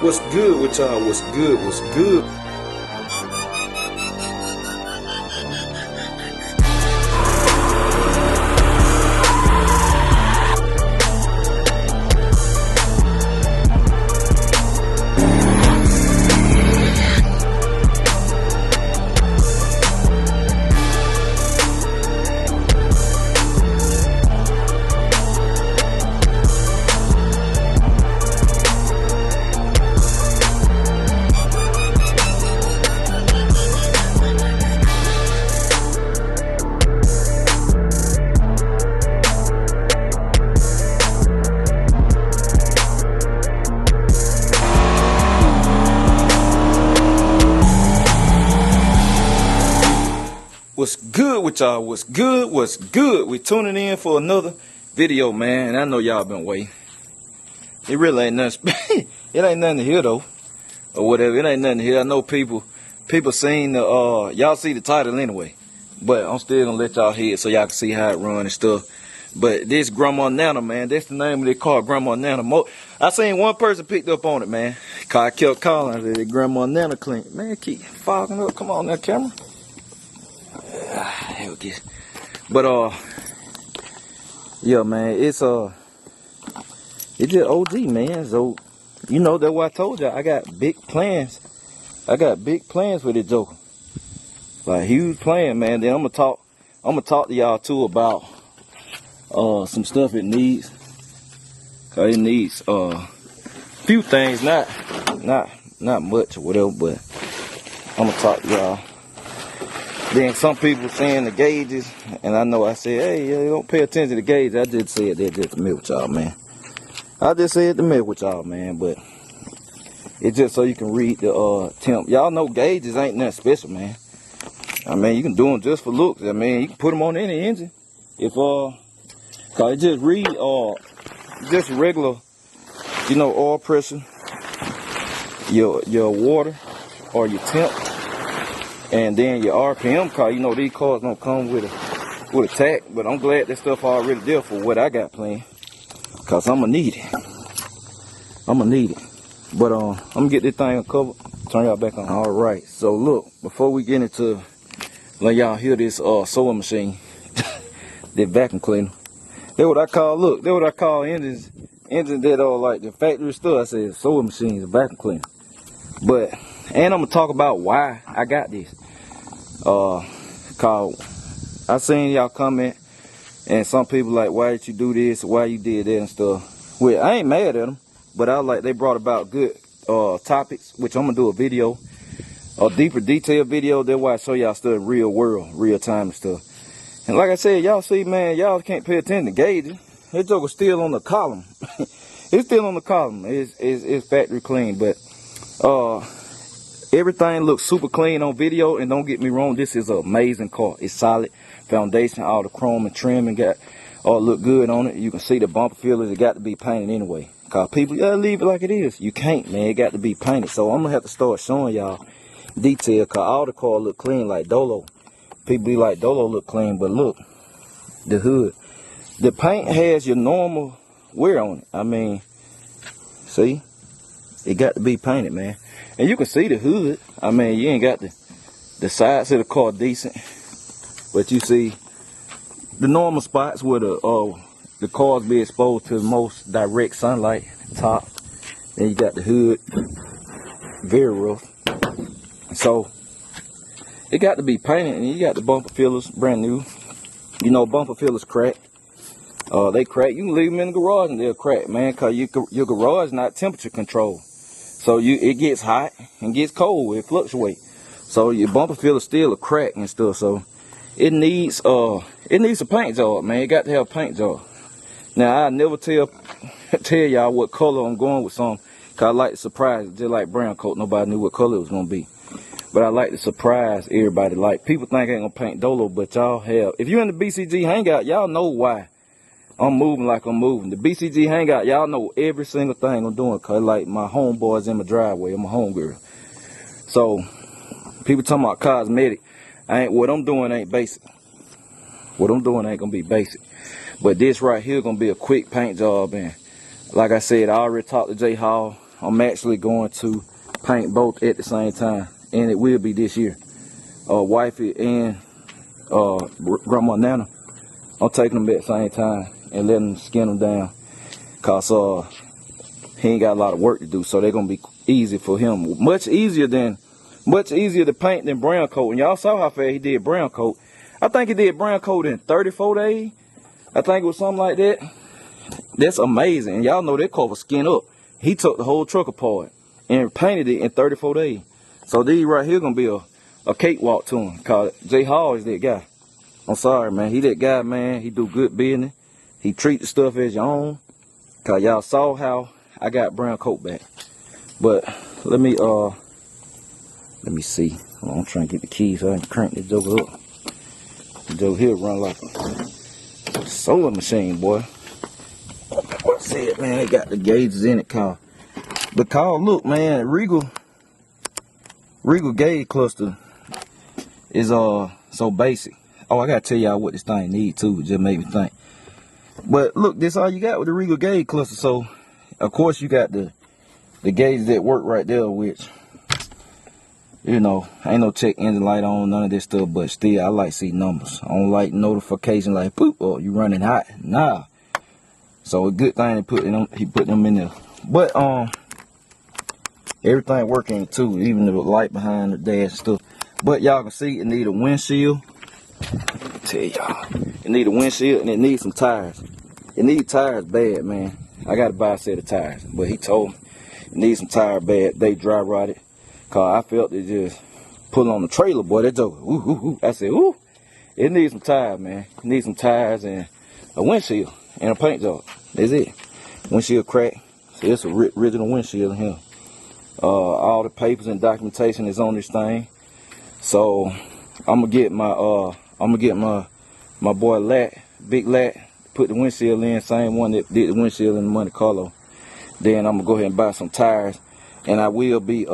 What's good with y'all? What's good? What's good? What's good with y'all? What's good? What's good? We tuning in for another video, man. I know y'all been waiting. It really ain't nothing. It ain't nothing to hear though, or whatever. It ain't nothing to hear. I know people seen the y'all see the title anyway, but I'm still gonna let y'all hear it so y'all can see how it run and stuff. But this Grandma Nana, man, that's the name of the car, Grandma Nana. I seen one person picked up on it, man. I kept calling I said, Grandma Nana clean. Man, keep fogging up. Come on now, camera. But yeah, man, it's just OG, man. So you know that's why I told y'all I got big plans. I got big plans for this Joker, like huge plan, man. Then I'm gonna talk to y'all too about some stuff it needs. Cause it needs few things, not much or whatever, but I'm gonna talk to y'all. Then some people saying the gauges, and I know I said, hey, don't pay attention to the gauges. I just said that just to mess with y'all, man. I just said to mess with y'all, man, but it's just so you can read the temp. Y'all know gauges ain't nothing special, man. I mean, you can do them just for looks. I mean, you can put them on any engine. If cause it just read just regular, you know, oil pressure, your water or your temp. And then your RPM car, you know these cars don't come with a tach, but I'm glad that stuff already there for what I got planned, cause I'ma need it. But I'm gonna get this thing covered. Turn y'all back on. All right. So look, before we get into let y'all hear this sewing machine, this vacuum cleaner. That's what I call. Look, that's what I call engines that are like the factory stuff. I said sewing machines, vacuum cleaner. But and I'm gonna talk about why I got this. Cause I seen y'all comment, and some people like, why did you do this? Why you did that and stuff. Well, I ain't mad at them, but I like they brought about good topics, which I'm gonna do a video, a deeper detailed video. That's why I show y'all stuff real world, real time and stuff. And like I said, y'all see, man, y'all can't pay attention to gauges. That joker's still on the column. It's still on the column. It's factory clean, but everything looks super clean on video, and don't get me wrong, this is an amazing car. It's solid foundation, all the chrome and trim and got all look good on it. You can see the bumper fillers, it got to be painted anyway. Cause people leave it like it is. You can't, man, it got to be painted. So I'm gonna have to start showing y'all detail, cause all the car look clean like Dolo. People be like, Dolo look clean, but look, the hood. The paint has your normal wear on it. I mean, see? It got to be painted, man. And you can see the hood. I mean, you ain't got the sides of the car decent, but you see the normal spots where the cars be exposed to the most direct sunlight. Top. Then you got the hood, very rough. So it got to be painted, and you got the bumper fillers brand new. You know, bumper fillers crack. They crack. You can leave them in the garage and they'll crack, man, cause your garage not temperature controlled. So it gets hot and gets cold. It fluctuates. So your bumper filler still a crack and stuff. So it needs a paint job, man. It got to have a paint job. Now I never tell y'all what color I'm going with some, cause I like to surprise it, just like brown coat. Nobody knew what color it was gonna be. But I like to surprise everybody. Like people think I ain't gonna paint Dolo, but y'all have. If you're in the BCG Hangout, y'all know why I'm moving like I'm moving. The BCG Hangout, y'all know every single thing I'm doing, cause like my homeboys in my driveway, I'm a homegirl. So people talking about cosmetic, what I'm doing ain't basic. What I'm doing ain't gonna be basic. But this right here gonna be a quick paint job, and like I said, I already talked to J Hall. I'm actually going to paint both at the same time, and it will be this year. Wifey and Grandma Nana, I'm taking them at the same time and letting them skin them down, cause he ain't got a lot of work to do, so they're gonna be easy for him. Much easier to paint than brown coat. And y'all saw how fast he did brown coat. I think he did brown coat in 34 days. I think it was something like that. That's amazing. And y'all know that car was skin up. He took the whole truck apart and painted it in 34 days. So these right here gonna be a cakewalk to him, cause J Hall is that guy. I'm sorry, man. He that guy, man. He do good business. He treat the stuff as your own. Cause y'all saw how I got brown coat back. But let me see. Hold on, I'm trying to get the keys so I can crank this joker up. The joker here run like a solar machine, boy. I said, man, they got the gauges in it, car. But car, look, man, Regal gauge cluster is so basic. Oh, I gotta tell y'all what this thing need too. It just made me think. But look, this all you got with the Regal gauge cluster. So of course you got the gauges that work right there, which, you know, ain't no check engine light on, none of this stuff, but still I like to see numbers. I don't like notification like poop or you running hot. Nah. So a good thing he put them in there. But everything working too, even the light behind the dash stuff. But y'all can see it need a windshield. Tell y'all, it need a windshield and it needs some tires. It needs tires bad, man. I gotta buy a set of tires, but he told me it needs some tire bad. They dry rotted, cause I felt it just pull on the trailer, boy. That joke, ooh, ooh, ooh. I said, ooh, it needs some tires, man. It needs some tires and a windshield and a paint job. That's it. Windshield crack. So it's a original windshield in here. All the papers and documentation is on this thing. So I'm gonna get my boy Lat, Big Lat, put the windshield in, same one that did the windshield in the Monte Carlo. Then I'm gonna go ahead and buy some tires, and I will be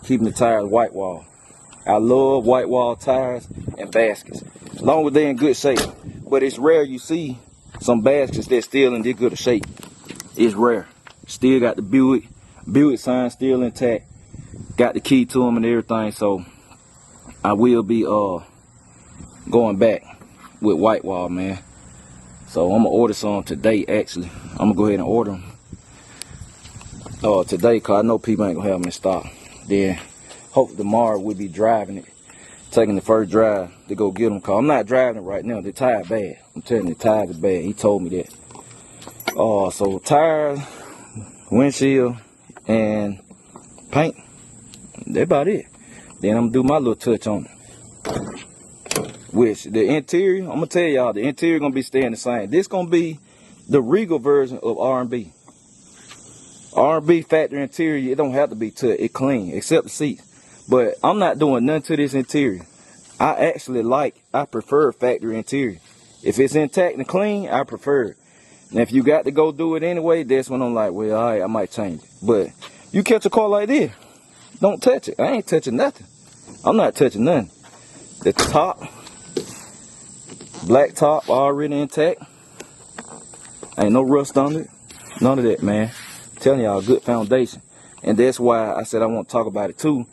keeping the tires white wall. I love white wall tires and baskets, as long as they're in good shape. But it's rare you see some baskets that's still in this good of shape. It's rare. Still got the Buick sign still intact. Got the key to them and everything. So I will be going back with white wall, man. So I'm gonna order some today. Actually, I'm gonna go ahead and order them today, cause I know people ain't gonna have them in stock. Then hopefully tomorrow we'll be driving it, taking the first drive to go get them. Cause I'm not driving it right now. The tire bad. I'm telling you, the tires are bad. He told me that. So tires, windshield, and paint. That's about it. Then I'm gonna do my little touch on it. Which the interior, I'm gonna tell y'all, the interior gonna be staying the same. This gonna be the Regal version of R&B. R&B factory interior, it don't have to be touched. It clean, except the seats. But I'm not doing nothing to this interior. I prefer factory interior. If it's intact and clean, I prefer it. And if you got to go do it anyway, that's when I'm like, well, all right, I might change it. But you catch a car like this, don't touch it. I ain't touching nothing. I'm not touching nothing. The top, black top, already intact. Ain't no rust on it. None of that, man. I'm telling y'all, good foundation. And that's why I said I want to talk about it too.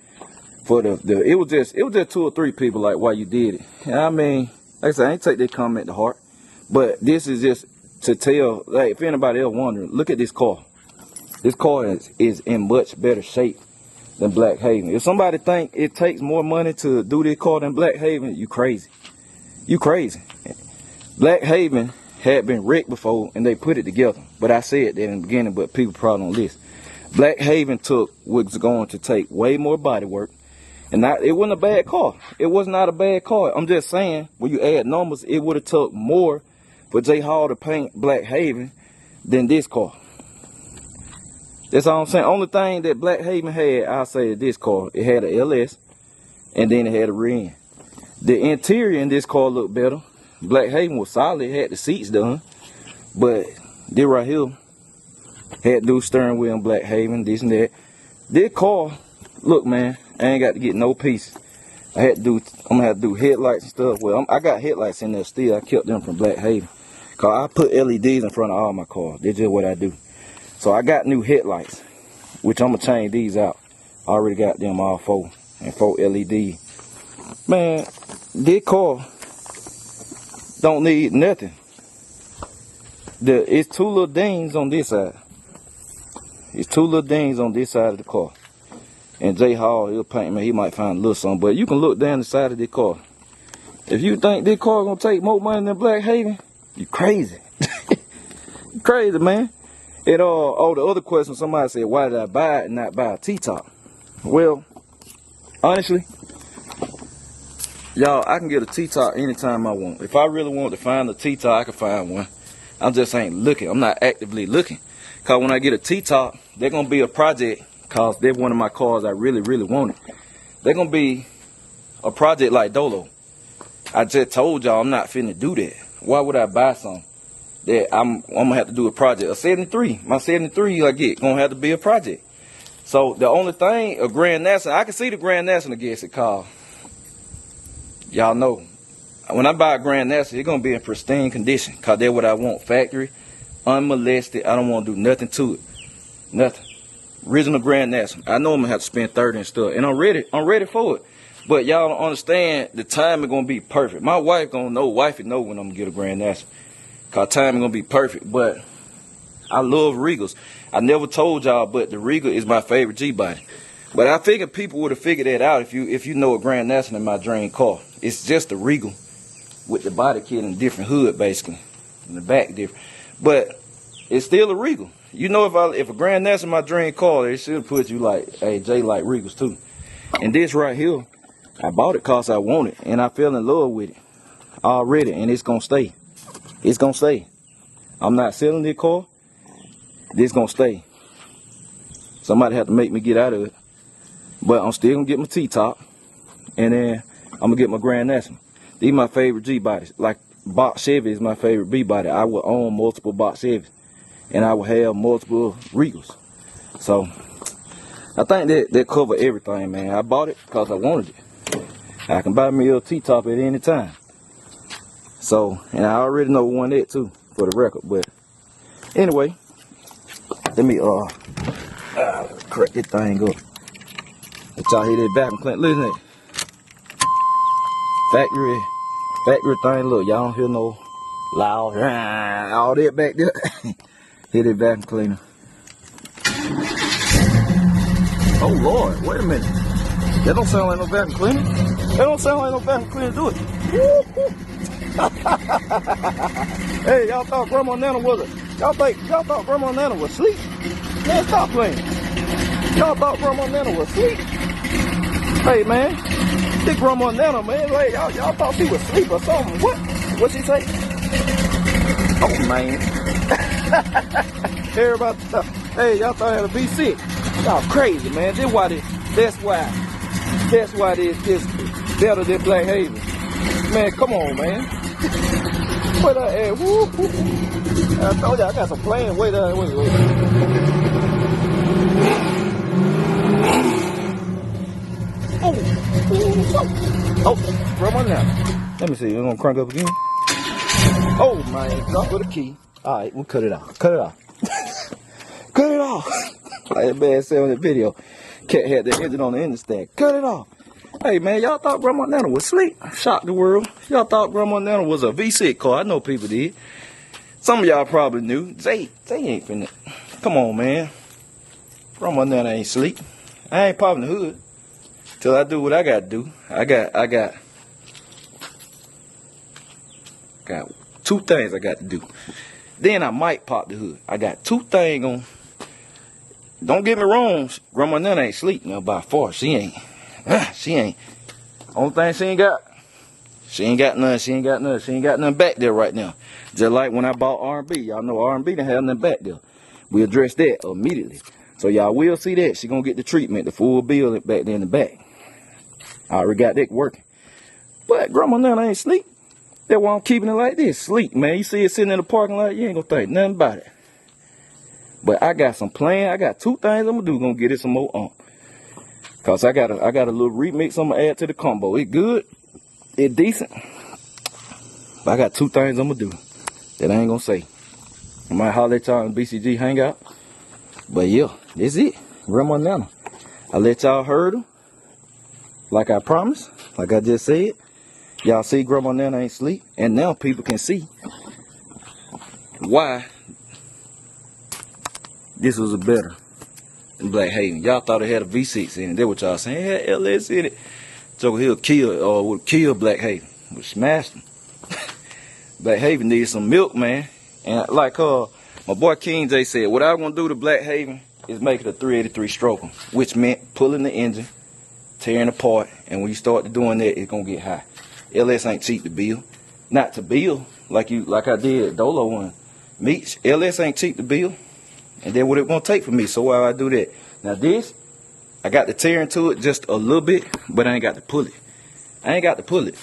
For it was just 2 or 3 people like why you did it. And I mean, like I said, I ain't take that comment to heart. But this is just to tell, like, if anybody else wondering, look at this car. This car is in much better shape than Black Haven. If somebody think it takes more money to do this car than Black Haven, you crazy. You crazy. Black Haven had been wrecked before and they put it together. But I said that in the beginning, but people probably don't listen. Black Haven was going to take way more body work. And it wasn't a bad car. It was not a bad car. I'm just saying, when you add numbers, it would have took more for J Hall to paint Black Haven than this car. That's all I'm saying. Only thing that Black Haven had, I'll say, this car, it had a LS, and then it had a rear end. The interior in this car looked better. Black Haven was solid. It had the seats done. But this right here had to do steering wheel in Black Haven, this and that. This car, look, man, I ain't got to get no pieces. I'm gonna have to do headlights and stuff. Well, I got headlights in there still. I kept them from Black Haven. Cause I put LEDs in front of all my cars. That's just what I do. So I got new headlights. which I'm gonna change these out. I already got them all 4 and 4 LED. Man, this car don't need nothing. It's 2 little dings on this side. It's 2 little dings on this side of the car. And J Hall, he'll paint me. He might find a little something. But you can look down the side of this car. If you think this car gonna take more money than Black Haven, you crazy. You crazy, man. And oh, the other question, somebody said, why did I buy it and not buy a T-top? Well, honestly, y'all, I can get a T-top anytime I want. If I really want to find a T-top, I can find one. I just ain't looking. I'm not actively looking. Because when I get a T-top, they're going to be a project. Because they're one of my cars I really, really wanted. They're going to be a project like Dolo. I just told y'all I'm not finna do that. Why would I buy something that I'm going to have to do a project? A 73. My 73 I get going to have to be a project. So the only thing, a Grand National, I can see the Grand National against it, cause y'all know, when I buy a Grand National, it's going to be in pristine condition. Because that's what I want. Factory, unmolested. I don't want to do nothing to it. Nothing. Original Grand National. I know I'm going to have to spend 30 and stuff. And I'm ready for it. But y'all don't understand, the time is going to be perfect. My wife going to know, wifey know when I'm going to get a Grand National. Because time is going to be perfect. But I love Regals. I never told y'all, but the Regal is my favorite G-body. But I figured people would have figured that out if you know a Grand National in my dream car. It's just a Regal with the body kit and different hood, basically. And the back different. But it's still a Regal. You know, if a Grand National in my dream car, they should put you like, hey, Jay like Regals too. And this right here, I bought it because I want it. And I fell in love with it already. And it's going to stay. It's going to stay. I'm not selling this car. This going to stay. Somebody have to make me get out of it. But I'm still going to get my T-top. And then I'm going to get my Grand National. These are my favorite G-bodies. Like box Chevy is my favorite B-body. I will own multiple box Chevys. And I will have multiple Regals. So I think that cover everything, man. I bought it because I wanted it. I can buy me a T-top at any time. So, and I already know one that too, for the record. But anyway, let me correct this thing up. Let y'all hear that vacuum cleaner. Listen to that. Factory thing. Look, y'all don't hear no loud all that back there. Hear that vacuum cleaner. Oh Lord, wait a minute. That don't sound like no vacuum cleaner. That don't sound like no vacuum cleaner, do it. Hey, y'all thought Grandma Nana was y'all thought Grandma Nana was asleep? Man, stop playing. Y'all thought Grandma Nana was asleep? Hey man, this Grandma Nana, man, like y'all thought she was asleep or something. What she say? Oh man. Everybody thought, hey, y'all thought I had to be sick. Y'all crazy, man. That's why this better than Black Haven. Man, come on, man. Wait a woo. I told you I got some playing. Wait. Oh, Grandma now. Let me see. We're gonna crank up again. Oh man, drop with a key. Alright, we'll cut it off. Cut it off. Like that man said on the video. Cat had the engine on the interstate. Cut it off. Hey man, y'all thought Grandma Nana was asleep? Shocked the world. Y'all thought Grandma Nana was a V6 car. I know people did. Some of y'all probably knew. They ain't finna. Come on, man. Grandma Nana ain't asleep. I ain't popping the hood till I do what I gotta do. I got 2 things I got to do. Then I might pop the hood. I got 2 things on. Don't get me wrong, Grandma Nana ain't sleep now by far. She ain't. Only thing she ain't got nothing back there right now. Just like when I bought R&B. Y'all know R&B didn't have nothing back there. We addressed that immediately. So y'all will see that. She gonna get the treatment, the full bill back there in the back. I already got that working. But Grandma Nana ain't sleep. That's why I'm keeping it like this. Sleep, man. You see it sitting in the parking lot, you ain't gonna think nothing about it. But I got some plan. I got 2 things I'm gonna do. Gonna get it some more Cause I got a little remix I'm gonna add to the combo. It good. It decent. But I got 2 things I'm gonna do that I ain't gonna say. I might holler at y'all on BCG Hangout. But yeah, that's it. Grandma Nana. I let y'all heard her. Like I promised. Like I just said. Y'all see Grandma Nana ain't sleep. And now people can see why this was a better than Black Haven. Y'all thought it had a V6 in it. That's what y'all saying. It had LS in it. Joker Hill would kill Black Haven. Would smash them. Black Haven needs some milk, man. And like my boy King J said, what I want to do to Black Haven is make it a 383 stroker, which meant pulling the engine, tearing apart, and when you start doing that, it's gonna get high. LS ain't cheap to build. Not to build like I did Dolo one. Meech, LS ain't cheap to build. And then what it gonna take for me, so why I do that? Now this, I got to tear into it just a little bit, but I ain't got to pull it. I ain't got to pull it.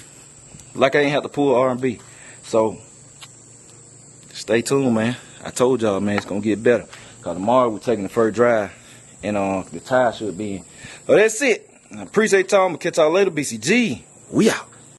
Like I ain't have to pull R&B. So stay tuned, man. I told y'all, man, it's gonna get better. Cause tomorrow we're taking the first drive, and the tire should be in. So that's it. I appreciate y'all. I'm gonna catch y'all later. BCG, we out.